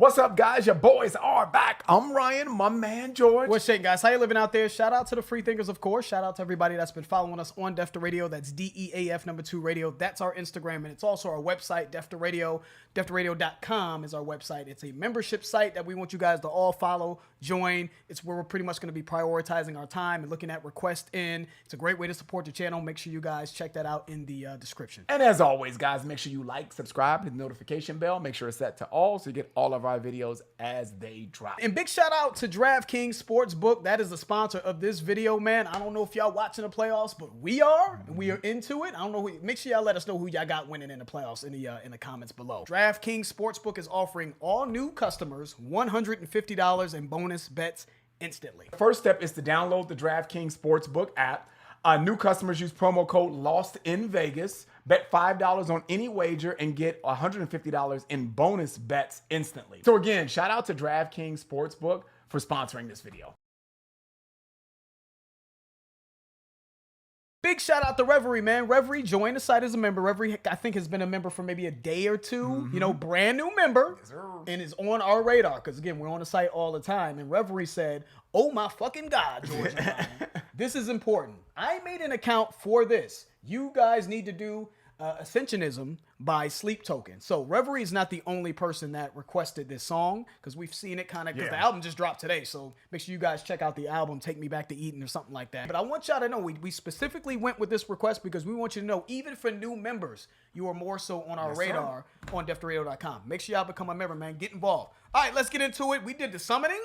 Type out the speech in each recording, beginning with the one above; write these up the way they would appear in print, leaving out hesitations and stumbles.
What's up, guys? Your boys are back. I'm Ryan, my man George. What's shaking, guys? How you living out there? Shout out to the free thinkers, of course. Shout out to everybody that's been following us on Def to Radio. That's DEAF number 2 radio. That's our Instagram, and it's also our website, Def to Radio. DefToRadio.com is our website. It's a membership site that we want you guys to all follow, join. It's where we're pretty much going to be prioritizing our time and looking at requests in. It's a great way to support the channel. Make sure you guys check that out in the description. And as always, guys, make sure you like, subscribe, hit the notification bell. Make sure it's set to all so you get all of our videos as they drop. And big shout out to DraftKings Sportsbook. That is the sponsor of this video, man. I don't know if y'all watching the playoffs, but we are. And we are into it. I don't know. Make sure y'all let us know who y'all got winning in the playoffs in the comments below. DraftKings Sportsbook is offering all new customers $150 in bonus bets instantly. First step is to download the DraftKings Sportsbook app. New customers use promo code LOSTINVEGAS. Bet $5 on any wager and get $150 in bonus bets instantly. So again, shout out to DraftKings Sportsbook for sponsoring this video. Big shout out to Reverie, man. Reverie joined the site as a member. Reverie, I think, has been a member for maybe a day or two. You know, brand new member. Yes, sir. And is on our radar. Because, again, we're on the site all the time. And Reverie said, oh, my fucking God, George. This is important. I made an account for this. You guys need to do Ascensionism by Sleep Token. So Reverie is not the only person that requested this song, because we've seen it kind of, because the album just dropped today. So make sure you guys check out the album, Take Me Back to Eden or something like that. But I want y'all to know, we specifically went with this request because we want you to know, even for new members, you are more so on our radar on DefToRadio.com. Make sure y'all become a member, man. Get involved. All right, let's get into it. We did the summoning.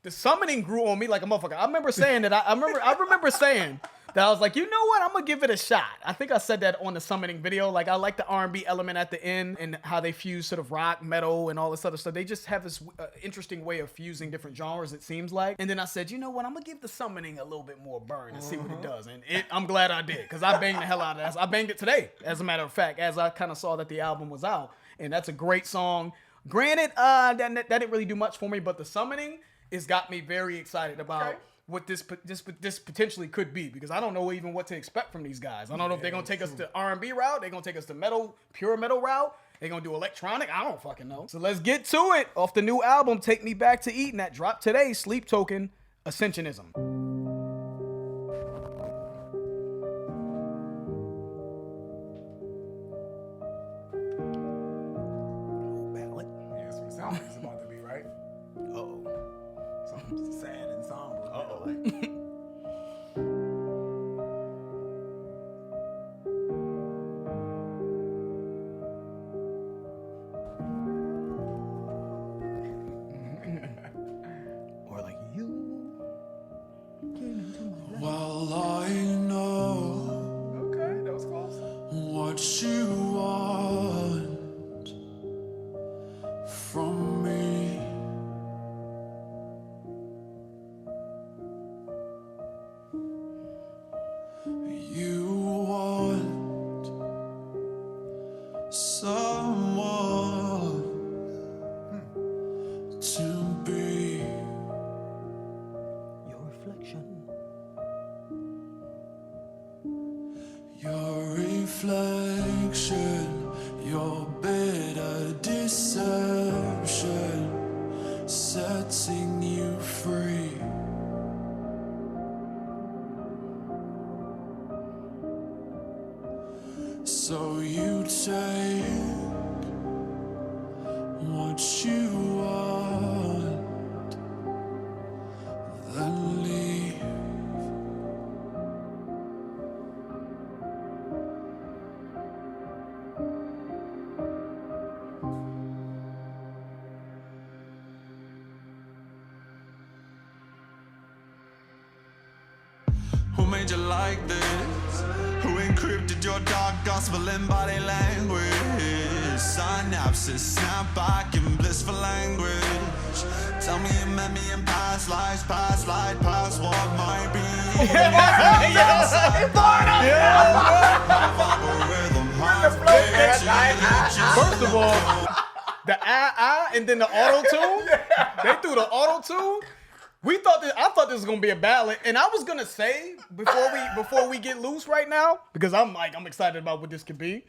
The summoning grew on me like a motherfucker. I remember saying that. I remember saying that I was like, you know what? I'm gonna give it a shot. I think I said that on the summoning video. Like, I like the R&B element at the end and how they fuse sort of rock, metal, and all this other stuff. They just have this interesting way of fusing different genres, it seems like. And then I said, you know what? I'm gonna give the summoning a little bit more burn and see what it does. And I'm glad I did, because I banged the hell out of that. I banged it today, as a matter of fact, as I kind of saw that the album was out. And that's a great song. Granted, that didn't really do much for me, but the summoning has got me very excited about what this potentially could be, because I don't know even what to expect from these guys. I don't know if they're going to take us to R&B route, they're going to take us to metal, pure metal route, they're going to do electronic, I don't fucking know. So let's get to it. Off the new album, Take Me Back to Eden, that dropped today, Sleep Token, Ascensionism. Ballad. Yeah, that's what it sounds like it's about to be, right? Uh-oh. Something sad and somber. Uh-oh. Or like, you came into my life. Well, I know Okay, that was close. what you want from me. You want someone to be. Your reflection. Your reflection, your bitter deception, setting you free. So you take what you want, then leave. Who made you like this? Who encrypted your dark gospel in body language? Synapses snap back in blissful language. Tell me you met me in past lives, past life, past what might be. First of all, the and then the auto-tune. They threw the auto-tune. I thought this was gonna be a ballad, and I was gonna say before we get loose right now, because I'm excited about what this could be.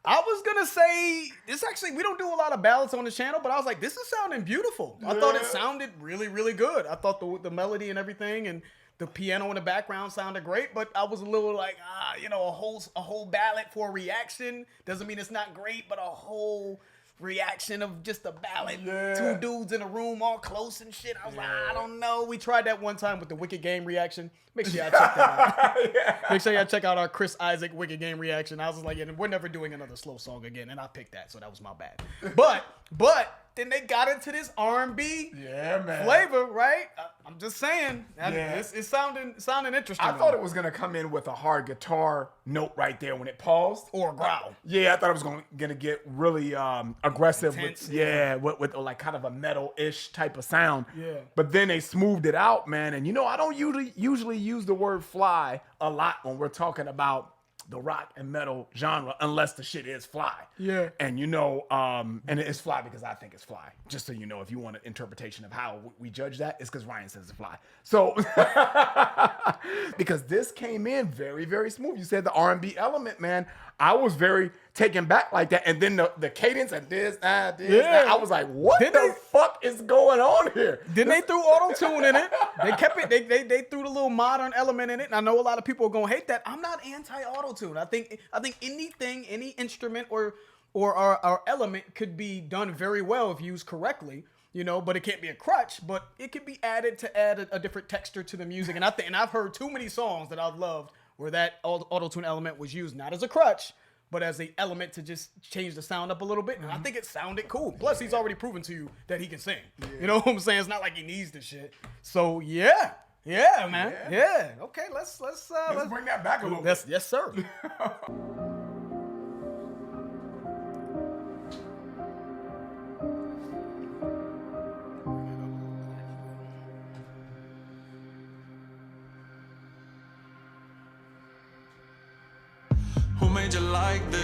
I was gonna say this. Actually, we don't do a lot of ballads on the channel, but I was like, this is sounding beautiful. I thought it sounded really, really good. I thought the melody and everything and the piano in the background sounded great, but I was a little like, a whole ballad for a reaction doesn't mean it's not great, but a whole reaction of just a ballad, two dudes in a room all close and shit. I was like, I don't know. We tried that one time with the Wicked Game reaction. Make sure y'all check that out. Make sure y'all check out our Chris Isaac Wicked Game reaction. I was like, we're never doing another slow song again, and I picked that, so that was my bad. But then they got into this R&B flavor, right? I'm just saying. It's sounding interesting. I thought it was gonna come in with a hard guitar note right there when it paused, or a growl. Yeah, I thought it was gonna get really aggressive. Intense, with like kind of a metal-ish type of sound. Yeah. But then they smoothed it out, man. And I don't usually use the word fly a lot when we're talking about the rock and metal genre, unless the shit is fly. Yeah. And and it's fly because I think it's fly. Just so you know, if you want an interpretation of how we judge that, it's because Ryan says it's fly. So, because this came in very, very smooth. You said the R&B element, man. I was very taken back like that. And then the cadence and this. I was like, what the fuck is going on here? Then they threw auto-tune in it. They kept it. They threw the little modern element in it. And I know a lot of people are gonna hate that. I'm not anti-auto-tune. I think anything, any instrument or our element could be done very well if used correctly. But it can't be a crutch. But it could be added to add a different texture to the music. And I've heard too many songs that I've loved where that auto-tune element was used not as a crutch, but as an element to just change the sound up a little bit. And I think it sounded cool. Plus, he's already proven to you that he can sing. Yeah. You know what I'm saying? It's not like he needs the shit. So, yeah, man. Yeah. Okay, let's bring that back a little bit. Yes, sir. Who made you like this?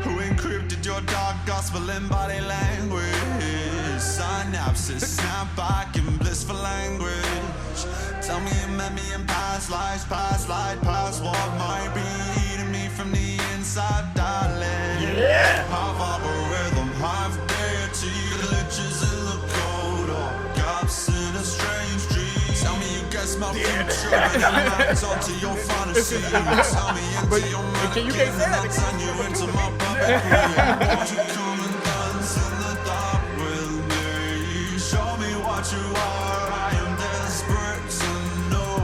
Who encrypted your dark gospel in body language? Synapses snap back in blissful language. Tell me you met me in past lives, past life, past what might be eating me from the inside, darling. Half algorithm, half deity, glitches in the code, or gaps in a strange dream. Tell me you guess my future, but I'm onto your fantasy. Tell me into your mannequin, I'll turn you into my puppet. Won't you come and dance in the dark with me? Show me what you are. I am desperate to know.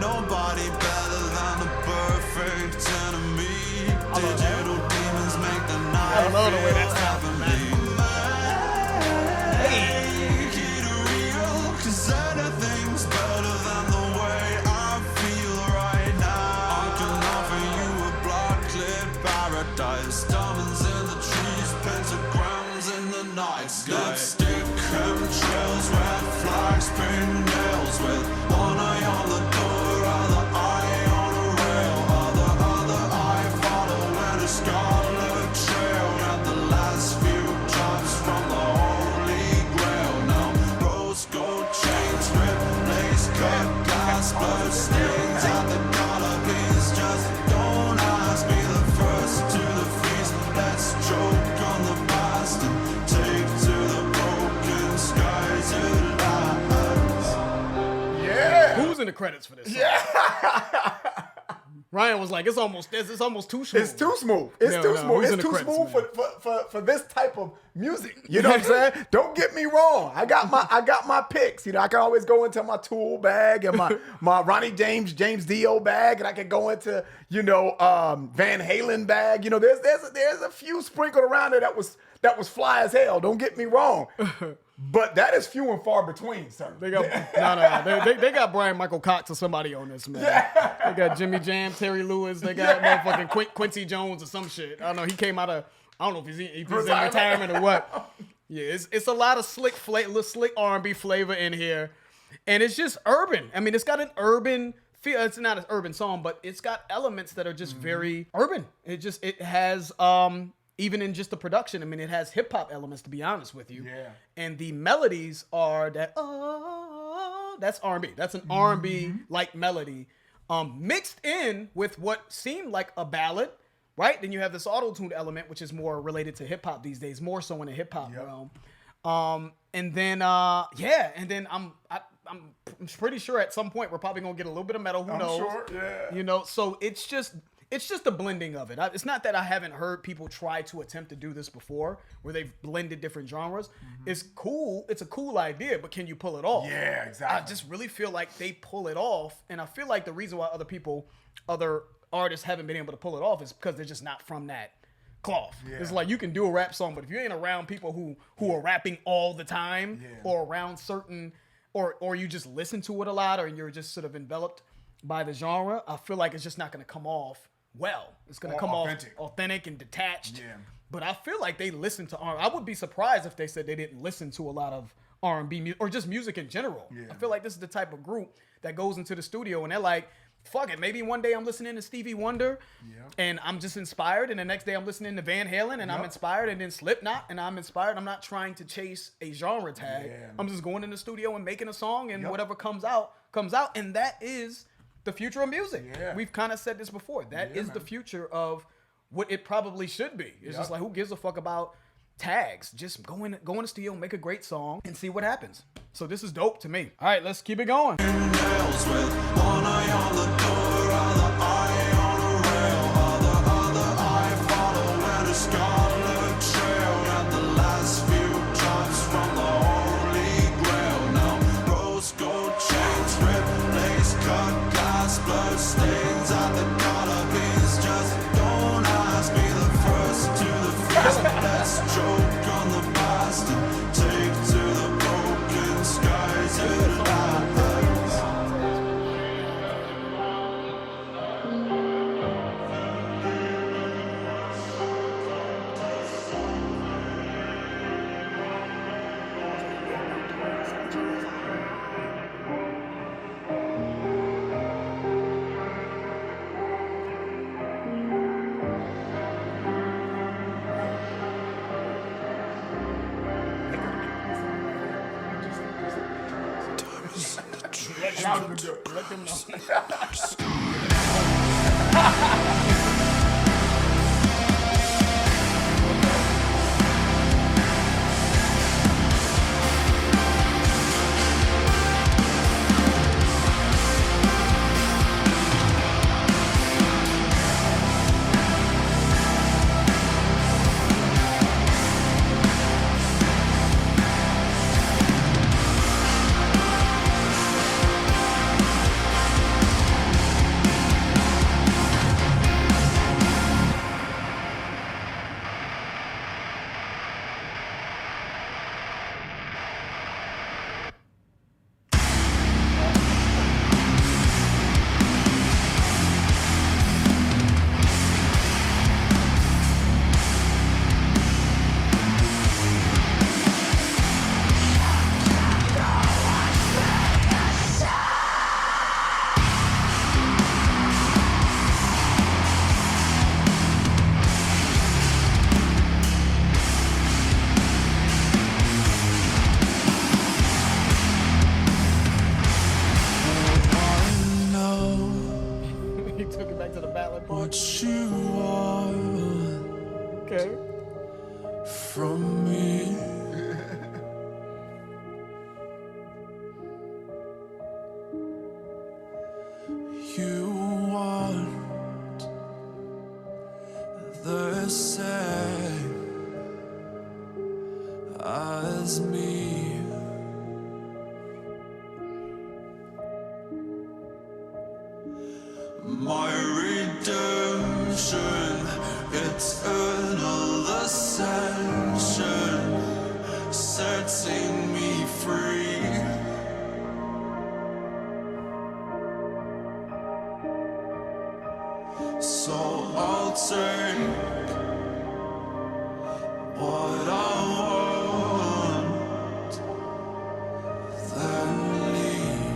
Nobody better than the perfect enemy. Digital demons make the night. I love the way that sounds. Make it real, 'cause anything's better than the way I feel right now. I can offer you a black-lit paradise. Diamonds in the trees, pentagrams in the night sky. Lipstick, chemtrails, red flags, pink nails, with one eye on the door, other eye on a rail, other eye following a scarlet trail. At the last few drops from the holy grail. Now rose gold chains, strip lace, cut glass, blood stains at the dollar piece. Just don't ask me, the first to the feast. Let's choke on the past and take to the broken skies at last. Who's in the credits for this song? Ryan was like, it's almost too smooth. It's too smooth. It's too smooth. who's in It's the too credits, smooth man? for this type of music. You know what I'm saying? Don't get me wrong. I got my picks. I can always go into my Tool bag and my Ronnie James Dio bag, and I can go into Van Halen bag. There's a few sprinkled around there that was fly as hell. Don't get me wrong. But that is few and far between, sir. They got Brian Michael Cox or somebody on this, man. They got Jimmy Jam, Terry Lewis. They got motherfucking Quincy Jones or some shit. I don't know. He came out of, I don't know if he's in retirement or what. Yeah, it's a lot of slick R&B flavor in here, and it's just urban. I mean, it's got an urban feel. It's not an urban song, but it's got elements that are just very urban. It has even in just the production, I mean, it has hip hop elements, to be honest with you. Yeah. And the melodies are that's R&B. That's an R&B like melody, mixed in with what seemed like a ballad, right? Then you have this auto-tune element, which is more related to hip hop these days, more so in the hip hop realm. And then I'm pretty sure at some point we're probably gonna get a little bit of metal. Who knows? Sure, yeah. You know, so it's just the blending of it. It's not that I haven't heard people try to attempt to do this before, where they've blended different genres. It's cool. It's a cool idea, but can you pull it off? Yeah, exactly. I just really feel like they pull it off, and I feel like the reason why other artists haven't been able to pull it off is because they're just not from that cloth. Yeah. It's like you can do a rap song, but if you ain't around people who are rapping all the time, or around certain, or you just listen to it a lot, or you're just sort of enveloped by the genre, I feel like it's just not going to come off well. It's going to come authentic. off authentic and detached. Yeah. But I feel like they listen to R. I would be surprised if they said they didn't listen to a lot of R&B music or just music in general. Yeah. I feel like this is the type of group that goes into the studio and they're like, fuck it, maybe one day I'm listening to Stevie Wonder and I'm just inspired, and the next day I'm listening to Van Halen and I'm inspired, and then Slipknot and I'm inspired. I'm not trying to chase a genre tag. Yeah. I'm just going in the studio and making a song, and whatever comes out. And that is the future of music. Yeah. We've kind of said this before. That is the future of what it probably should be. It's just like, who gives a fuck about tags? Just go in the studio, make a great song, and see what happens. So this is dope to me. All right, let's keep it going. Nails with one eye on the door, other eye on a rail, other eye following a scarlet trail, and the last few drops from the holy grail. Now rose gold chains, ripped lace, cut glass, blood stains at the dollar beans. Just don't ask me, the first to the first. Let's choke on the past and take to the broken skies it happens. Let them know. He took it back to the ballad part. What you want Okay. from me? You want the same as me. My redemption, eternal ascension, setting me free. So I'll take what I want, then leave.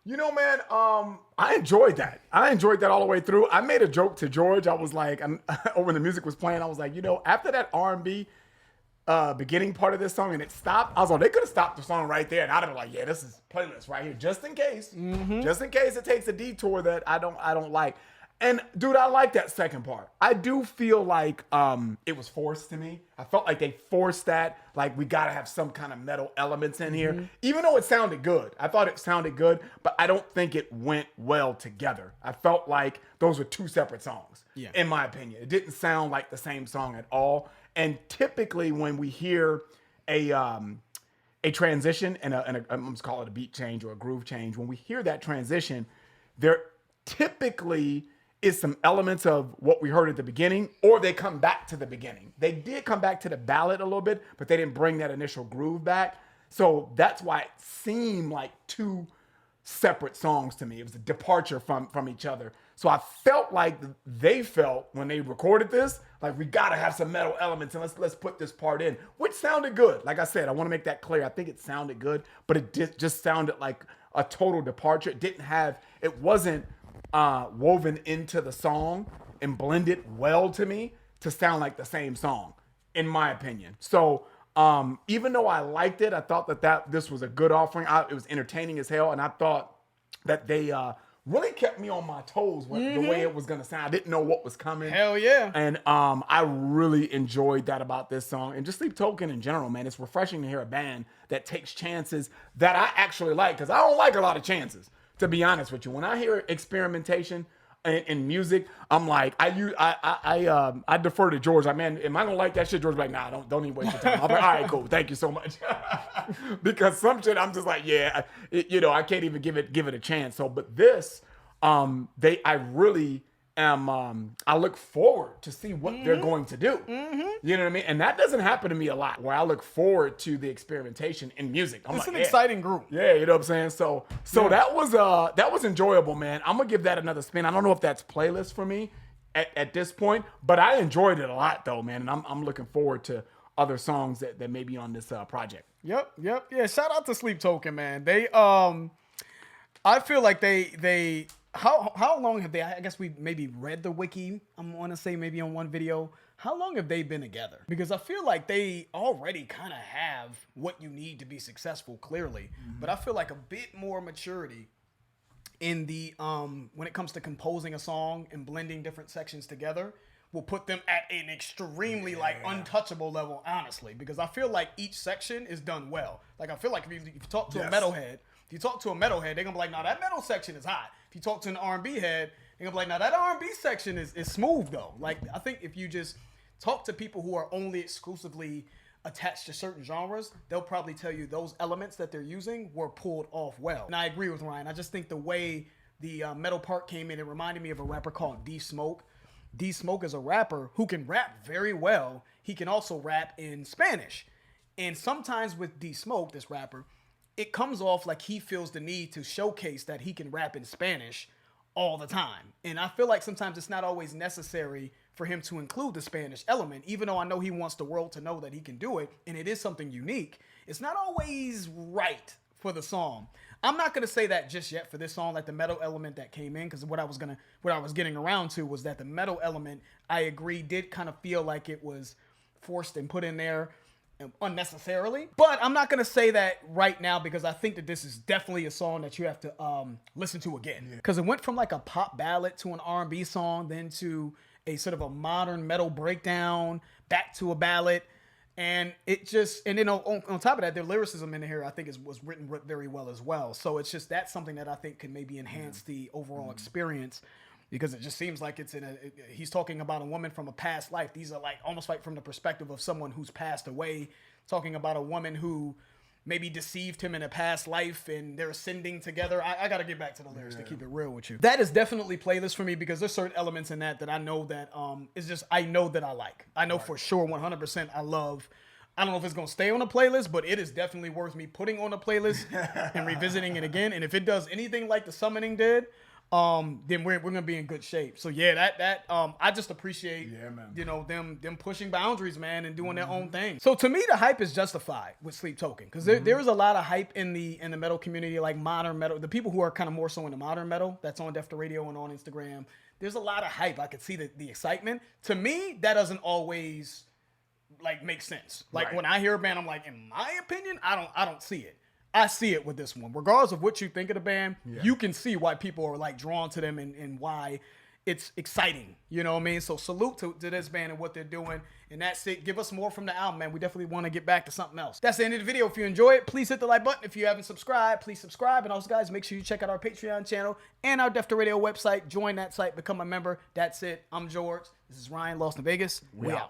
You know, man, I enjoyed that. I enjoyed that all the way through. I made a joke to George. I was like, when the music was playing, I was like, after that R&B beginning part of this song and it stopped, I was like, they could have stopped the song right there, and I'd have been like, yeah, this is playlist right here, just in case, just in case it takes a detour that I don't like. And dude, I like that second part. I do feel like it was forced to me. I felt like they forced that. Like, we gotta have some kind of metal elements in here, even though it sounded good. I thought it sounded good, but I don't think it went well together. I felt like those were two separate songs, in my opinion. It didn't sound like the same song at all. And typically, when we hear a transition and I'm just call it a beat change or a groove change, when we hear that transition, there typically is some elements of what we heard at the beginning, or they come back to the beginning. They did come back to the ballad a little bit, but they didn't bring that initial groove back. So that's why it seemed like two separate songs to me. It was a departure from each other. So I felt like they felt when they recorded this, like, we gotta have some metal elements and let's put this part in, which sounded good. Like I said, I want to make that clear. I think it sounded good, but it just sounded like a total departure. It wasn't woven into the song and blended well to me to sound like the same song, in my opinion. So even though I liked it, I thought that this was a good offering. It was entertaining as hell, and I thought that they really kept me on my toes with the way it was gonna sound. I didn't know what was coming. Hell yeah. And I really enjoyed that about this song. And just Sleep Token in general, man. It's refreshing to hear a band that takes chances that I actually like, because I don't like a lot of chances, to be honest with you. When I hear experimentation in music, I'm like, I defer to George. Like, man, am I gonna like that shit? George's like, nah, don't even waste your time. I'm like, all right, cool, thank you so much. Because some shit, I'm just like, yeah, I can't even give it a chance. So, but this, I really am. I look forward to see what they're going to do. You know what I mean? And that doesn't happen to me a lot, where I look forward to the experimentation in music. It's an exciting group. Yeah, you know what I'm saying? So that was enjoyable, man. I'm gonna give that another spin. I don't know if that's playlist for me at this point, but I enjoyed it a lot though, man. And I'm looking forward to other songs that may be on this project. Yep. Yeah, shout out to Sleep Token, man. They I feel like they how long have they, I guess we maybe read the wiki, I want to say maybe on one video. How long have they been together? Because I feel like they already kind of have what you need to be successful, clearly. But I feel like a bit more maturity in the when it comes to composing a song and blending different sections together will put them at an extremely like untouchable level, honestly. Because I feel like each section is done well. Like, I feel like if you talk to a metalhead, they're gonna be like, nah, that metal section is hot. If you talk to an R&B head, they're gonna be like, nah, that R&B section is smooth though. Like, I think if you just talk to people who are only exclusively attached to certain genres, they'll probably tell you those elements that they're using were pulled off well. And I agree with Ryan. I just think the way the metal part came in, it reminded me of a rapper called D Smoke. D Smoke is a rapper who can rap very well. He can also rap in Spanish. And sometimes with D Smoke, this rapper, it comes off like he feels the need to showcase that he can rap in Spanish all the time. And I feel like sometimes it's not always necessary for him to include the Spanish element, even though I know he wants the world to know that he can do it, and it is something unique. It's not always right for the song. I'm not gonna say that just yet for this song, like the metal element that came in, because what I was getting around to was that the metal element, I agree, did kind of feel like it was forced and put in there unnecessarily. But I'm not gonna say that right now, because I think that this is definitely a song that you have to listen to again, because it went from like a pop ballad to an R&B song, then to a sort of a modern metal breakdown, back to a ballad. And it just, and then on top of that, their lyricism in here, I think was written very well as well. So it's just, that's something that I think can maybe enhance the overall experience, because it just seems like he's talking about a woman from a past life. These are like almost like from the perspective of someone who's passed away, talking about a woman who maybe deceived him in a past life and they're ascending together. I got to get back to the lyrics to keep it real with you. That is definitely playlist for me, because there's certain elements in that I know that I know that I like. I know for sure 100% I love. I don't know if it's going to stay on a playlist, but it is definitely worth me putting on a playlist and revisiting it again. And if it does anything like The Summoning did, then we're gonna be in good shape. So yeah, that I just appreciate man. you know them pushing boundaries, man, and doing their own thing. So to me, the hype is justified with Sleep Token because there is a lot of hype in the metal community, like modern metal. The people who are kind of more so into modern metal, that's on Def the Radio and on Instagram. There's a lot of hype. I could see the excitement. To me, that doesn't always like make sense. Like Right. when I hear a band, I'm like, in my opinion, I don't see it. I see it with this one. Regardless of what you think of the band, you can see why people are like drawn to them and why it's exciting. You know what I mean? So salute to this band and what they're doing. And that's it. Give us more from the album, man. We definitely want to get back to something else. That's the end of the video. If you enjoy it, please hit the like button. If you haven't subscribed, please subscribe. And also, guys, make sure you check out our Patreon channel and our Def the Radio website. Join that site, become a member. That's it. I'm George. This is Ryan, Lost in Vegas. We out.